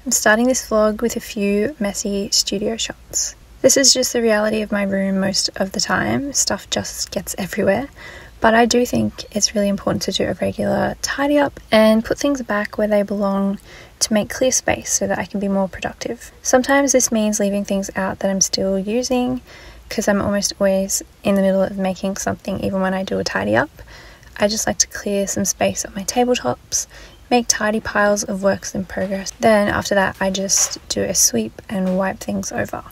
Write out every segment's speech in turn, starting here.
I'm starting this vlog with a few messy studio shots. This is just the reality of my room most of the time. Stuff just gets everywhere. But I do think it's really important to do a regular tidy up and put things back where they belong to make clear space so that I can be more productive. Sometimes this means leaving things out that I'm still using because I'm almost always in the middle of making something even when I do a tidy up. I just like to clear some space on my tabletops, make tidy piles of works in progress. Then after that I just do a sweep and wipe things over.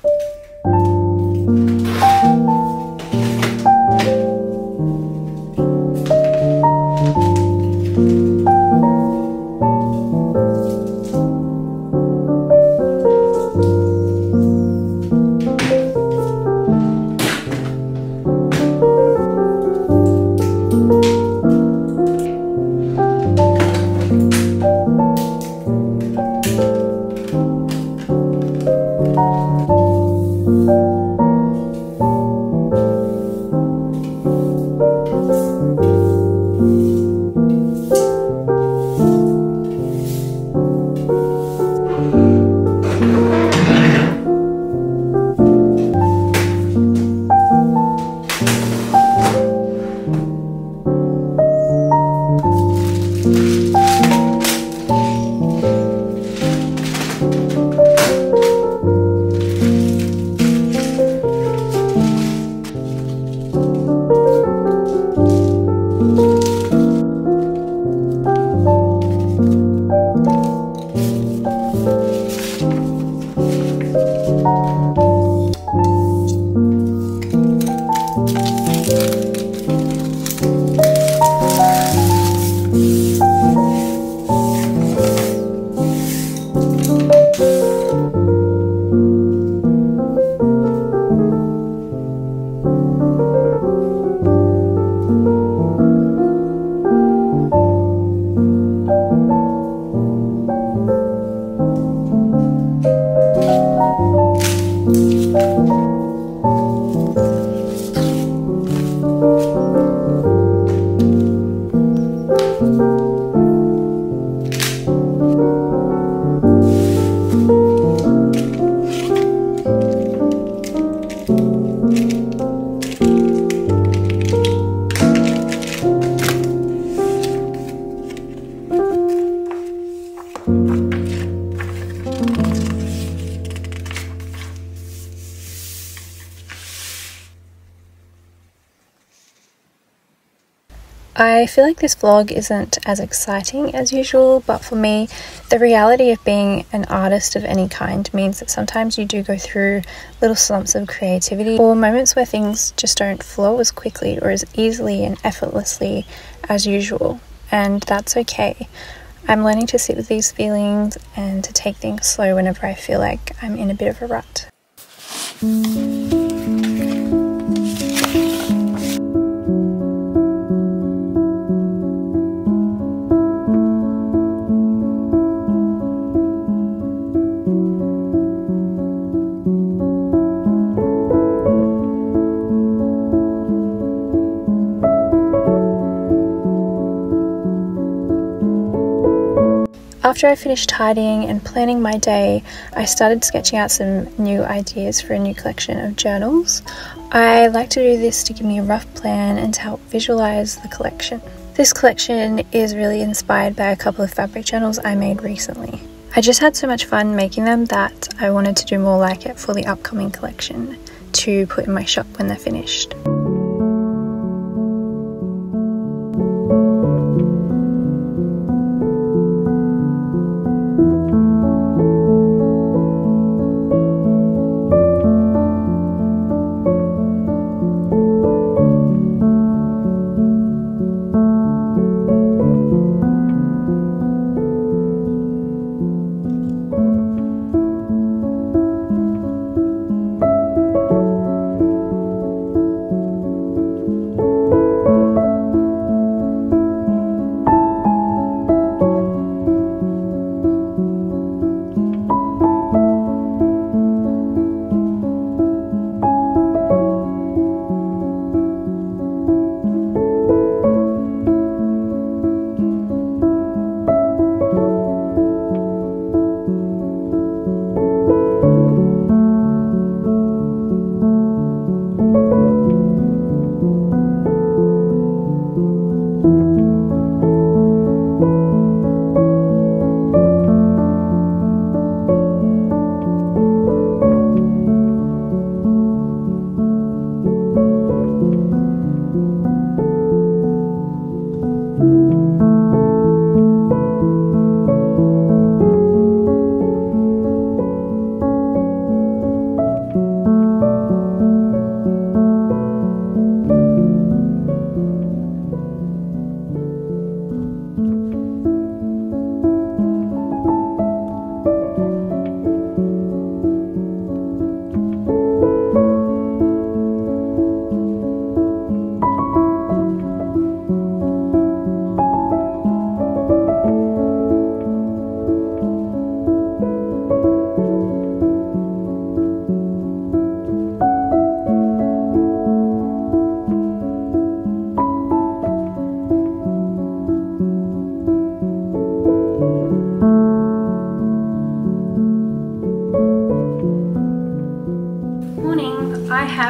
I feel like this vlog isn't as exciting as usual, but for me, the reality of being an artist of any kind means that sometimes you do go through little slumps of creativity or moments where things just don't flow as quickly or as easily and effortlessly as usual, and that's okay. I'm learning to sit with these feelings and to take things slow whenever I feel like I'm in a bit of a rut. After I finished tidying and planning my day, I started sketching out some new ideas for a new collection of journals. I like to do this to give me a rough plan and to help visualize the collection. This collection is really inspired by a couple of fabric journals I made recently. I just had so much fun making them that I wanted to do more like it for the upcoming collection to put in my shop when they're finished.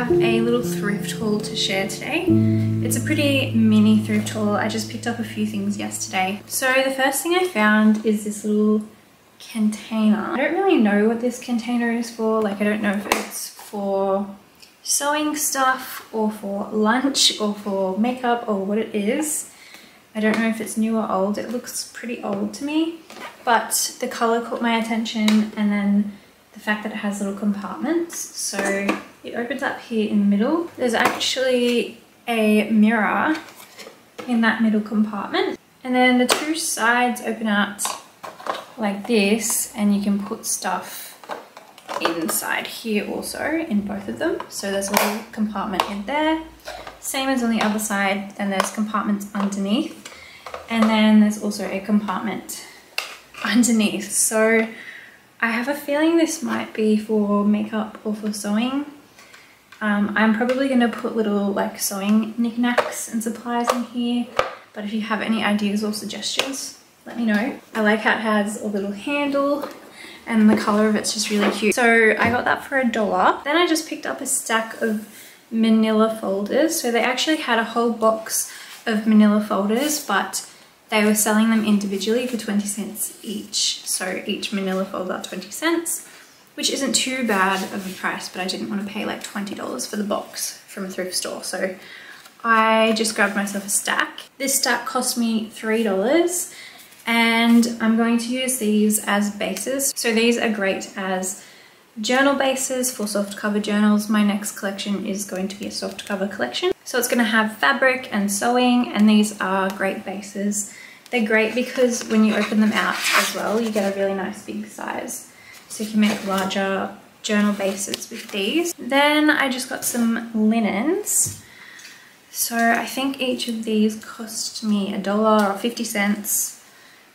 have a little thrift haul to share today. It's a pretty mini thrift haul. I just picked up a few things yesterday. So the first thing I found is this little container. I don't really know what this container is for. Like, I don't know if it's for sewing stuff or for lunch or for makeup or what it is. I don't know if it's new or old. It looks pretty old to me, but the color caught my attention, and then the fact that it has little compartments. So it opens up here in the middle. There's actually a mirror in that middle compartment, and then the two sides open out like this, and you can put stuff inside here also in both of them. So there's a little compartment in there, same as on the other side, and there's compartments underneath, and then there's also a compartment underneath. So I have a feeling this might be for makeup or for sewing. I'm probably going to put little like sewing knickknacks and supplies in here, but if you have any ideas or suggestions, let me know. I like how it has a little handle, and the color of it's just really cute. So I got that for $1. Then I just picked up a stack of manila folders. So they actually had a whole box of manila folders, but they were selling them individually for 20 cents each. So each manila folder 20 cents, which isn't too bad of a price, but I didn't want to pay like $20 for the box from a thrift store. So I just grabbed myself a stack. This stack cost me $3. And I'm going to use these as bases. So these are great as journal bases for soft cover journals. My next collection is going to be a soft cover collection. So it's going to have fabric and sewing, and these are great bases. They're great because when you open them out as well, you get a really nice big size. So you can make larger journal bases with these. Then I just got some linens. So I think each of these cost me $1 or 50 cents.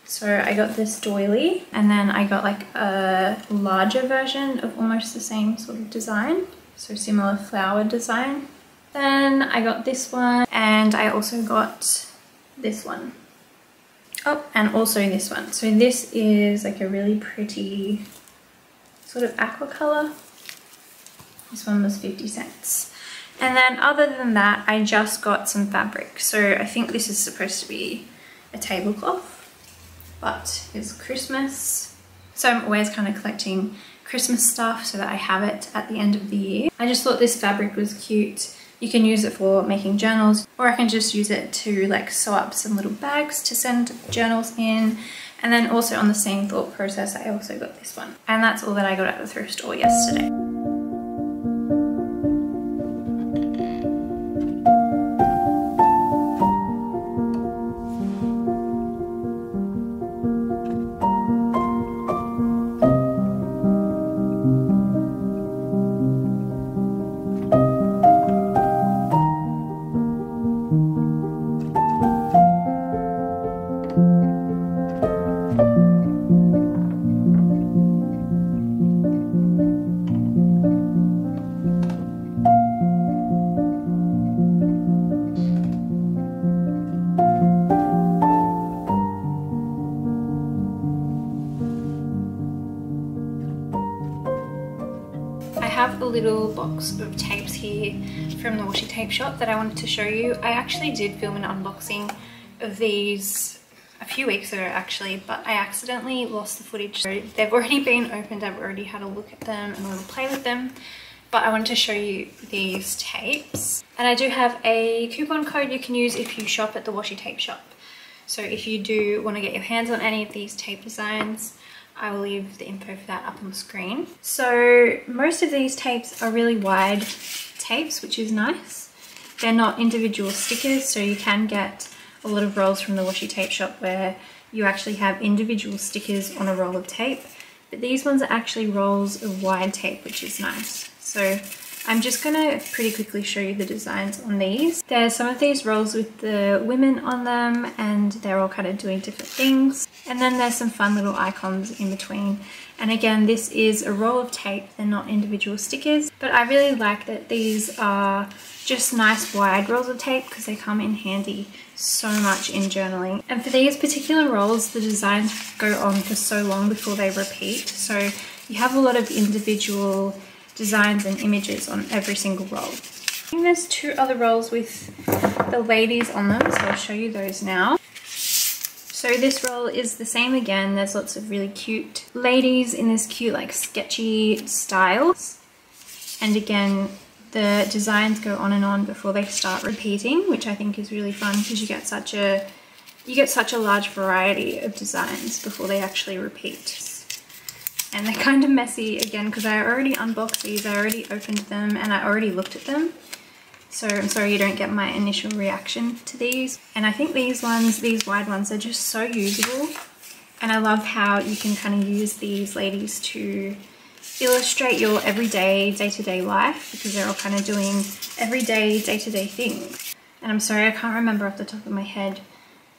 So I got this doily, and then I got like a larger version of almost the same sort of design. So similar flower design. Then I got this one, and I also got this one. Oh, and also this one. So this is like a really pretty sort of aqua color. This one was 50 cents. And then other than that, I just got some fabric. So I think this is supposed to be a tablecloth, but it's Christmas. So I'm always kind of collecting Christmas stuff so that I have it at the end of the year. I just thought this fabric was cute. You can use it for making journals, or I can just use it to like sew up some little bags to send journals in. And then also on the same thought process, I also got this one. And that's all that I got at the thrift store yesterday. I have a little box of tapes here from the washi tape shop that I wanted to show you. I actually did film an unboxing of these a few weeks ago actually, but I accidentally lost the footage. So they've already been opened, I've already had a look at them and a little play with them, but I wanted to show you these tapes. And I do have a coupon code you can use if you shop at the washi tape shop. So if you do want to get your hands on any of these tape designs, I will leave the info for that up on the screen. So most of these tapes are really wide tapes, which is nice. They're not individual stickers, so you can get a lot of rolls from the washi tape shop where you actually have individual stickers on a roll of tape. But these ones are actually rolls of wide tape, which is nice. So I'm just gonna pretty quickly show you the designs on these. There's some of these rolls with the women on them, and they're all kind of doing different things. And then there's some fun little icons in between. And again, this is a roll of tape, they're not individual stickers. But I really like that these are just nice wide rolls of tape because they come in handy so much in journaling. And for these particular rolls, the designs go on for so long before they repeat. So you have a lot of individual designs and images on every single roll. I think there's 2 other rolls with the ladies on them, so I'll show you those now. So this roll is the same again. There's lots of really cute ladies in this cute like sketchy styles. And again, the designs go on and on before they start repeating, which I think is really fun because you get such a large variety of designs before they actually repeat. And they're kind of messy again because I already unboxed these, I already opened them, and I already looked at them. So I'm sorry you don't get my initial reaction to these. And I think these ones, these wide ones, are just so usable. And I love how you can kind of use these ladies to illustrate your everyday, day-to-day life, because they're all kind of doing everyday, day-to-day things. And I'm sorry, I can't remember off the top of my head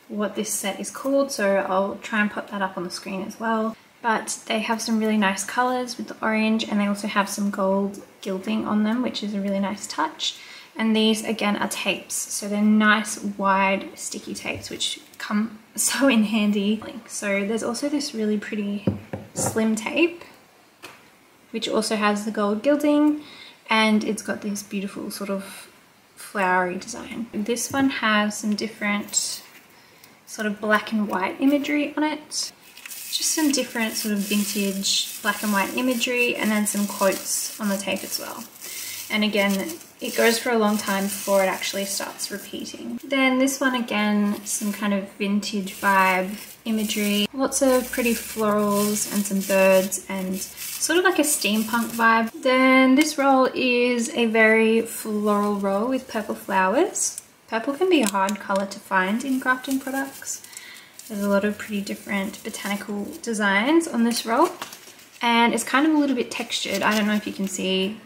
what this set is called, so I'll try and put that up on the screen as well. But they have some really nice colors with the orange, and they also have some gold gilding on them, which is a really nice touch. And these again are tapes, so they're nice wide sticky tapes which come so in handy. So there's also this really pretty slim tape which also has the gold gilding, and it's got this beautiful sort of flowery design. This one has some different sort of black and white imagery on it. Just some different sort of vintage black and white imagery, and then some quotes on the tape as well. And again, it goes for a long time before it actually starts repeating. Then this one again, some kind of vintage vibe imagery. Lots of pretty florals and some birds and sort of like a steampunk vibe. Then this roll is a very floral roll with purple flowers. Purple can be a hard colour to find in crafting products. There's a lot of pretty different botanical designs on this roll. And it's kind of a little bit textured. I don't know if you can see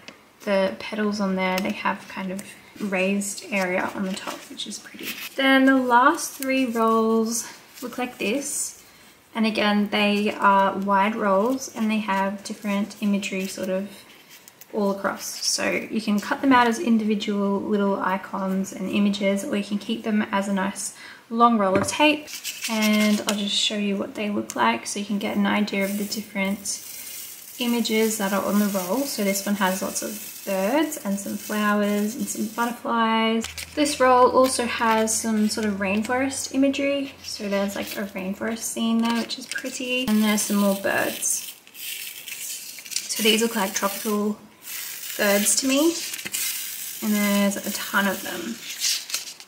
the petals on there. They have kind of raised area on the top, which is pretty. Then the last 3 rolls look like this. And again, they are wide rolls and they have different imagery sort of all across. So you can cut them out as individual little icons and images, or you can keep them as a nice long roll of tape. And I'll just show you what they look like so you can get an idea of the different images that are on the roll. So this one has lots of birds and some flowers and some butterflies. This roll also has some sort of rainforest imagery. So there's like a rainforest scene there, which is pretty. And there's some more birds. So these look like tropical birds to me. And there's a ton of them.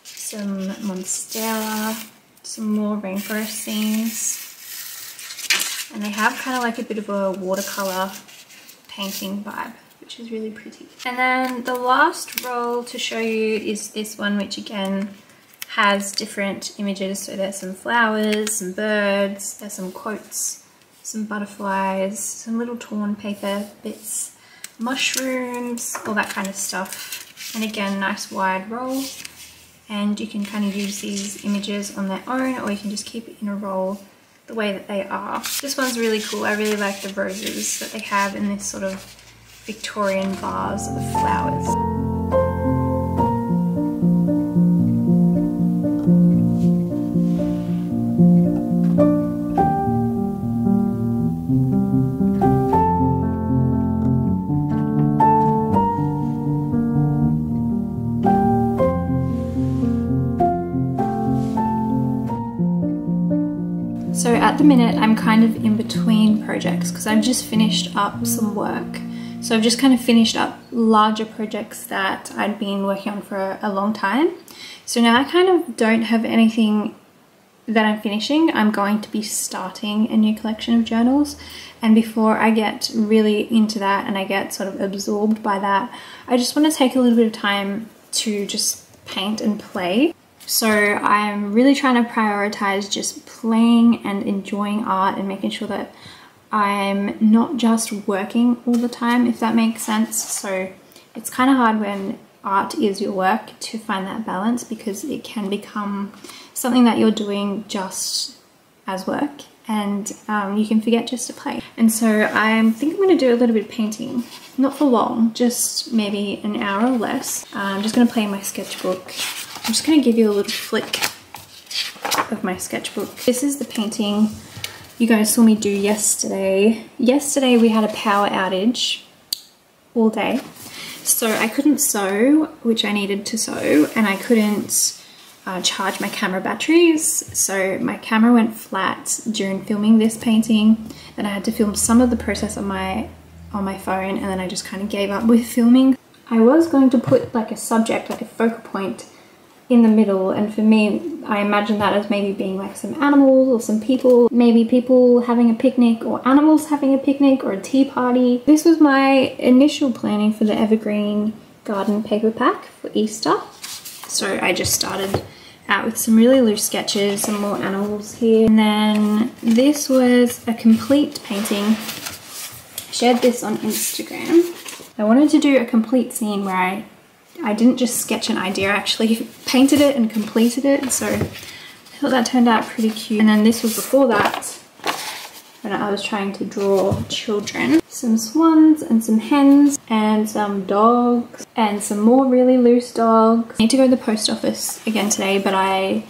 Some monstera, some more rainforest scenes. And they have kind of like a bit of a watercolor painting vibe, which is really pretty. And then the last roll to show you is this one, which again has different images. So there's some flowers, some birds, there's some quotes, some butterflies, some little torn paper bits, mushrooms, all that kind of stuff. And again, nice wide roll. And you can kind of use these images on their own, or you can just keep it in a roll the way that they are. This one's really cool. I really like the roses that they have in this sort of Victorian vase of flowers. So at the minute, I'm kind of in between projects because I've just finished up some work. So I've just kind of finished up larger projects that I'd been working on for a long time. So now I kind of don't have anything that I'm finishing. I'm going to be starting a new collection of journals. And before I get really into that and I get sort of absorbed by that, I just want to take a little bit of time to just paint and play. So I'm really trying to prioritize just playing and enjoying art and making sure that I'm not just working all the time, if that makes sense. So it's kind of hard when art is your work to find that balance, because it can become something that you're doing just as work, and you can forget just to play. And so I think I'm going to do a little bit of painting, not for long, just maybe an hour or less. I'm just going to play my sketchbook. I'm just going to give you a little flick of my sketchbook. This is the painting you guys saw me do yesterday. Yesterday we had a power outage all day. So I couldn't sew, which I needed to sew, and I couldn't charge my camera batteries. So my camera went flat during filming this painting. Then I had to film some of the process on my phone, and then I just kind of gave up with filming. I was going to put like a subject, like a focal point in the middle, and for me, I imagine that as maybe being like some animals or some people, maybe people having a picnic or animals having a picnic or a tea party. This was my initial planning for the evergreen garden paper pack for Easter. So I just started out with some really loose sketches, some more animals here. And then this was a complete painting. I shared this on Instagram. I wanted to do a complete scene where I didn't just sketch an idea, I actually painted it and completed it. So I thought that turned out pretty cute. And then this was before that, when I was trying to draw children. Some swans and some hens and some dogs and some more really loose dogs. I need to go to the post office again today, but I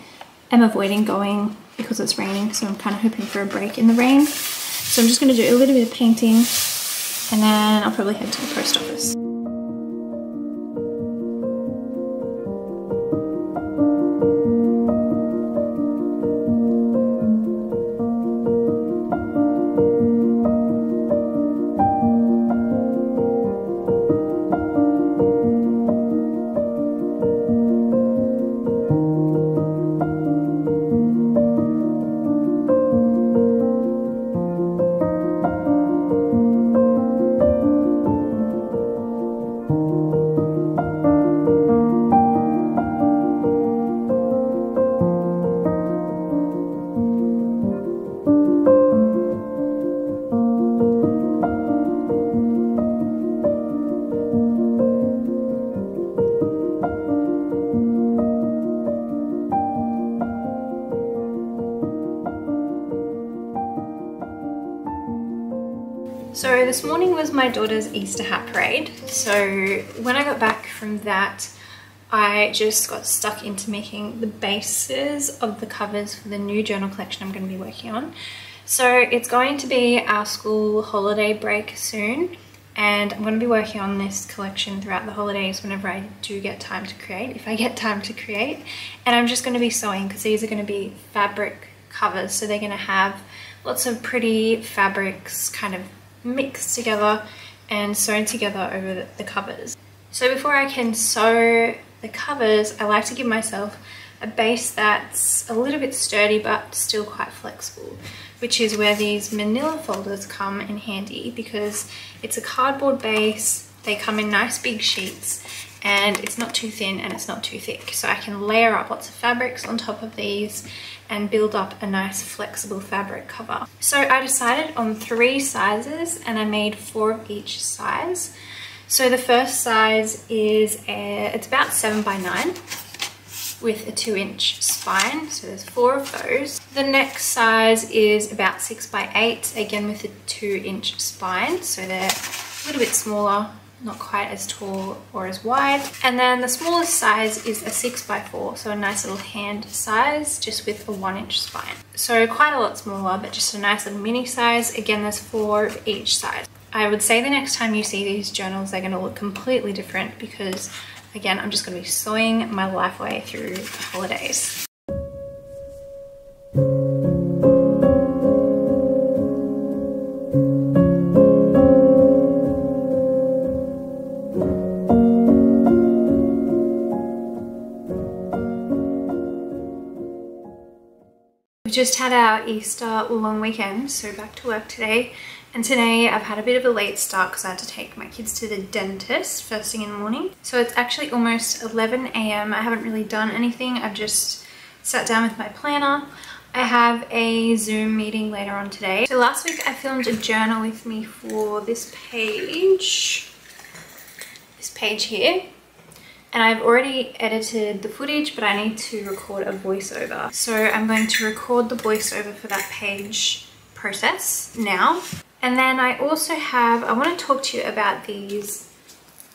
am avoiding going because it's raining, so I'm kind of hoping for a break in the rain. So I'm just going to do a little bit of painting and then I'll probably head to the post office. So this morning was my daughter's Easter hat parade. So when I got back from that, I just got stuck into making the bases of the covers for the new journal collection I'm going to be working on. So it's going to be our school holiday break soon, and I'm going to be working on this collection throughout the holidays whenever I do get time to create, if I get time to create. And I'm just going to be sewing because these are going to be fabric covers, so they're going to have lots of pretty fabrics kind of mixed together and sewn together over the covers. So before I can sew the covers, I like to give myself a base that's a little bit sturdy but still quite flexible, which is where these manila folders come in handy, because it's a cardboard base, they come in nice big sheets, and it's not too thin and it's not too thick. So I can layer up lots of fabrics on top of these and build up a nice flexible fabric cover. So I decided on 3 sizes and I made 4 of each size. So the first size is it's about 7 by 9 with a 2-inch spine. So there's 4 of those. The next size is about 6 by 8, again with a 2-inch spine. So they're a little bit smaller, not quite as tall or as wide. And then the smallest size is a 6 by 4, so a nice little hand size, just with a 1-inch spine. So quite a lot smaller, but just a nice little mini size. Again, there's 4 of each size. I would say the next time you see these journals, they're going to look completely different because, again, I'm just going to be sewing my life away through the holidays. We just had our Easter long weekend, so back to work today. And today I've had a bit of a late start because I had to take my kids to the dentist first thing in the morning. So it's actually almost 11 AM. I haven't really done anything. I've just sat down with my planner. I have a Zoom meeting later on today. So last week I filmed a journal with me for this page here. And I've already edited the footage, but I need to record a voiceover. So I'm going to record the voiceover for that page process now. And then I also have, I want to talk to you about these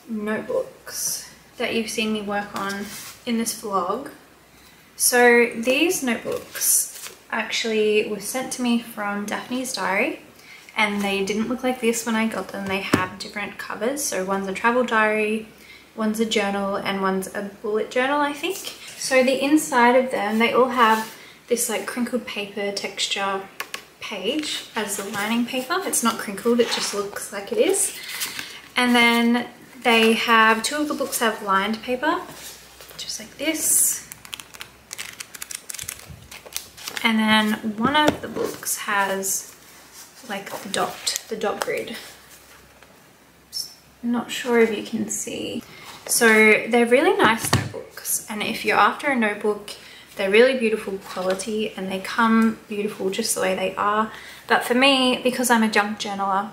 notebooks that you've seen me work on in this vlog. So these notebooks actually were sent to me from Daphne's Diary, and they didn't look like this when I got them. They have different covers, so one's a travel diary, one's a journal, and one's a bullet journal, I think. So the inside of them, they all have this like crinkled paper texture page as the lining paper. It's not crinkled, it just looks like it is. And then they have, two of the books have lined paper, just like this. And then one of the books has like the dot grid. Not sure if you can see. So they're really nice notebooks, and if you're after a notebook, they're really beautiful quality and they come beautiful just the way they are. But for me, because I'm a junk journaler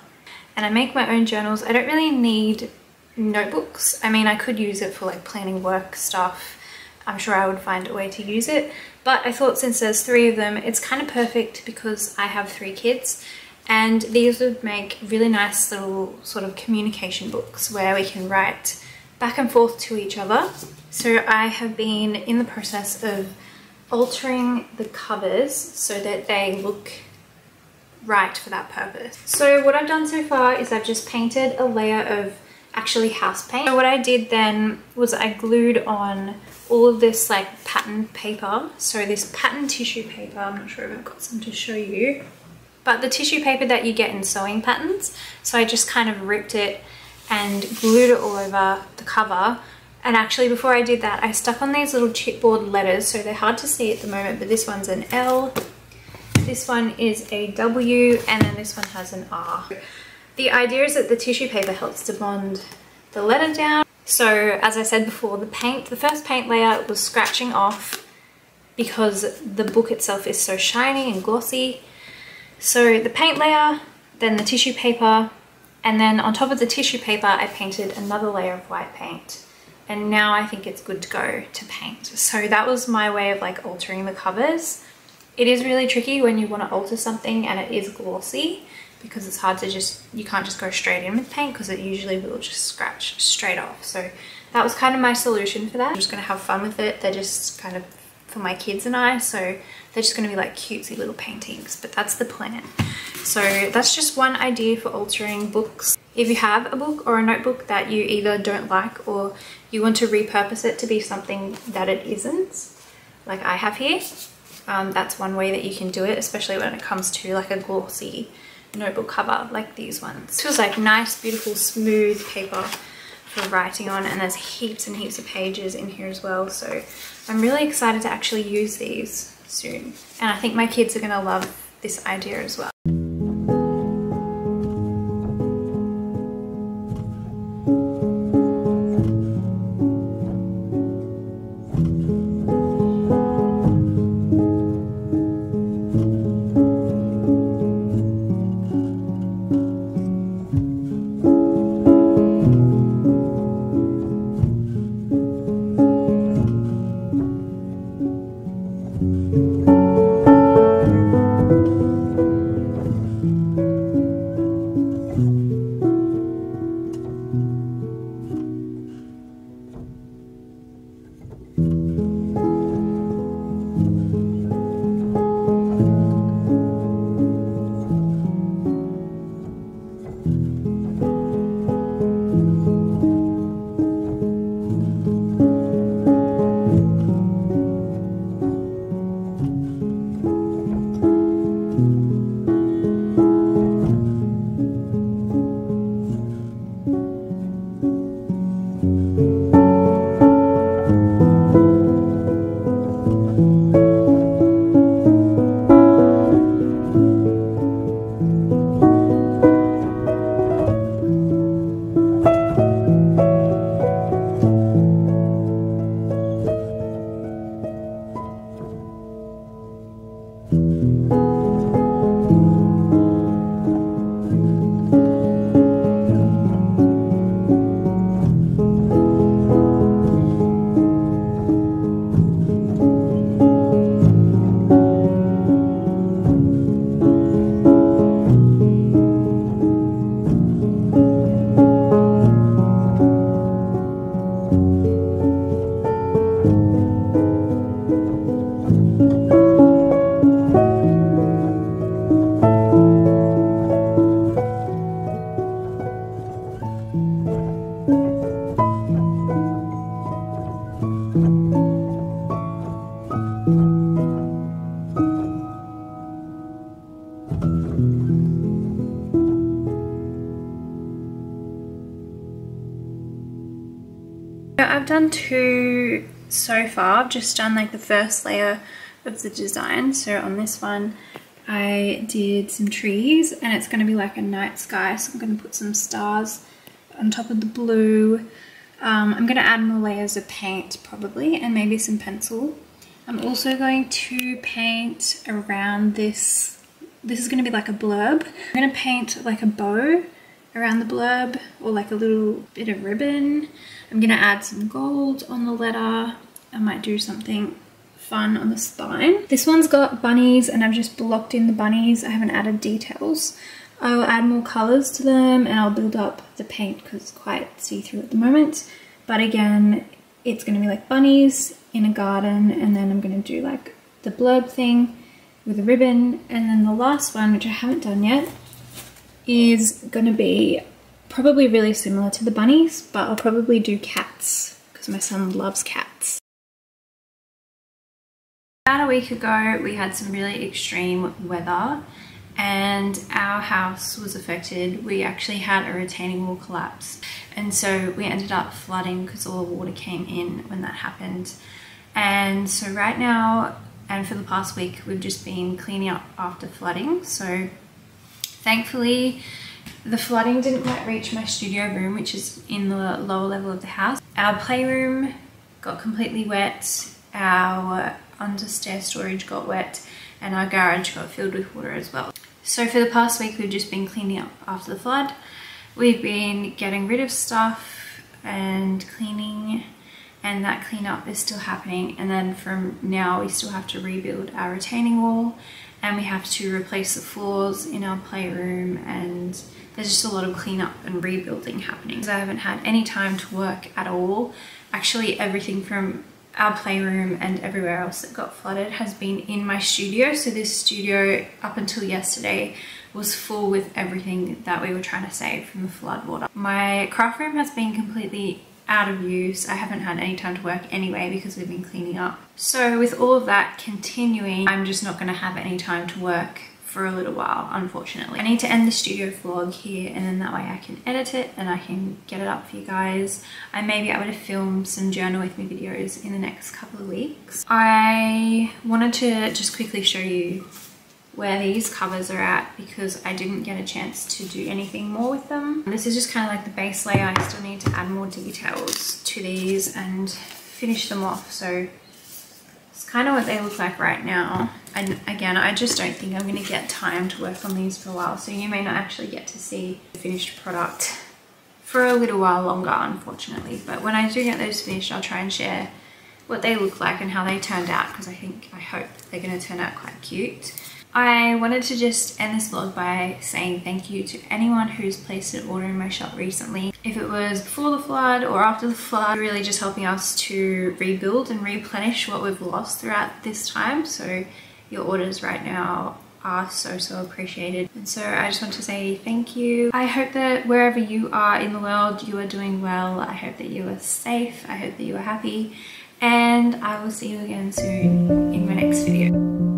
and I make my own journals, I don't really need notebooks. I mean, I could use it for like planning work stuff. I'm sure I would find a way to use it, but I thought since there's 3 of them, it's kind of perfect because I have 3 kids, and these would make really nice little sort of communication books where we can write back and forth to each other. So I have been in the process of altering the covers so that they look right for that purpose. So what I've done so far is I've just painted a layer of actually house paint. So what I did then was I glued on all of this like pattern paper. So this pattern tissue paper, I'm not sure if I've got some to show you, but the tissue paper that you get in sewing patterns. So I just kind of ripped it and glued it all over the cover. And actually before I did that, I stuck on these little chipboard letters, so they're hard to see at the moment, but this one's an L, this one is a W, and then this one has an R. The idea is that the tissue paper helps to bond the letter down. So as I said before, the first paint layer was scratching off because the book itself is so shiny and glossy. So the paint layer, then the tissue paper, and then on top of the tissue paper, I painted another layer of white paint. And now I think it's good to go to paint. So that was my way of like altering the covers. It is really tricky when you want to alter something and it is glossy, because it's hard to you can't just go straight in with paint because it usually will just scratch straight off. So that was kind of my solution for that. I'm just going to have fun with it. They're just kind of for my kids and I, so they're just going to be like cutesy little paintings, but that's the plan. So that's just one idea for altering books. If you have a book or a notebook that you either don't like or you want to repurpose it to be something that it isn't, like I have here, that's one way that you can do it, especially when it comes to like a glossy notebook cover like these ones. This feels like nice, beautiful, smooth paper for writing on, and there's heaps and heaps of pages in here as well. So I'm really excited to actually use these soon. And I think my kids are gonna love this idea as well. I've done 2 so far. I've just done like the first layer of the design. So on this one I did some trees and it's going to be like a night sky, so I'm going to put some stars on top of the blue. I'm going to add more layers of paint probably, and maybe some pencil. I'm also going to paint around this. This is going to be like a blurb. I'm going to paint like a bow around the blurb, or like a little bit of ribbon. I'm going to add some gold on the letter. I might do something fun on the spine. This one's got bunnies and I've just blocked in the bunnies. I haven't added details. I will add more colors to them and I'll build up the paint because it's quite see-through at the moment. But again, it's going to be like bunnies in a garden, and then I'm going to do like the blurb thing with a ribbon. And then the last one, which I haven't done yet, is going to be probably really similar to the bunnies, but I'll probably do cats because my son loves cats. About a week ago, we had some really extreme weather and our house was affected. We actually had a retaining wall collapse, and so we ended up flooding because all the water came in when that happened. And so right now, and for the past week, we've just been cleaning up after flooding. So thankfully the flooding didn't quite reach my studio room, which is in the lower level of the house. Our playroom got completely wet, our understair storage got wet, and our garage got filled with water as well. So for the past week, we've just been cleaning up after the flood. We've been getting rid of stuff and cleaning, and that cleanup is still happening. And then from now, we still have to rebuild our retaining wall, and we have to replace the floors in our playroom, and there's just a lot of cleanup and rebuilding happening. So I haven't had any time to work at all. Actually, everything from our playroom and everywhere else that got flooded has been in my studio. So this studio, up until yesterday, was full with everything that we were trying to save from the flood water. My craft room has been completely out of use. I haven't had any time to work anyway because we've been cleaning up. So with all of that continuing, I'm just not going to have any time to work for a little while, unfortunately. I need to end the studio vlog here, and then that way I can edit it and I can get it up for you guys. I may be able to film some journal with me videos in the next couple of weeks. I wanted to just quickly show you where these covers are at because I didn't get a chance to do anything more with them. This is just kind of like the base layer. I still need to add more details to these and finish them off. So it's kind of what they look like right now. And again, I just don't think I'm going to get time to work on these for a while. So you may not actually get to see the finished product for a little while longer, unfortunately. But when I do get those finished, I'll try and share what they look like and how they turned out, because I hope they're going to turn out quite cute. I wanted to just end this vlog by saying thank you to anyone who's placed an order in my shop recently. If it was before the flood or after the flood, really just helping us to rebuild and replenish what we've lost throughout this time. So your orders right now are so appreciated. And so I just want to say thank you. I hope that wherever you are in the world, you are doing well. I hope that you are safe. I hope that you are happy. And I will see you again soon in my next video.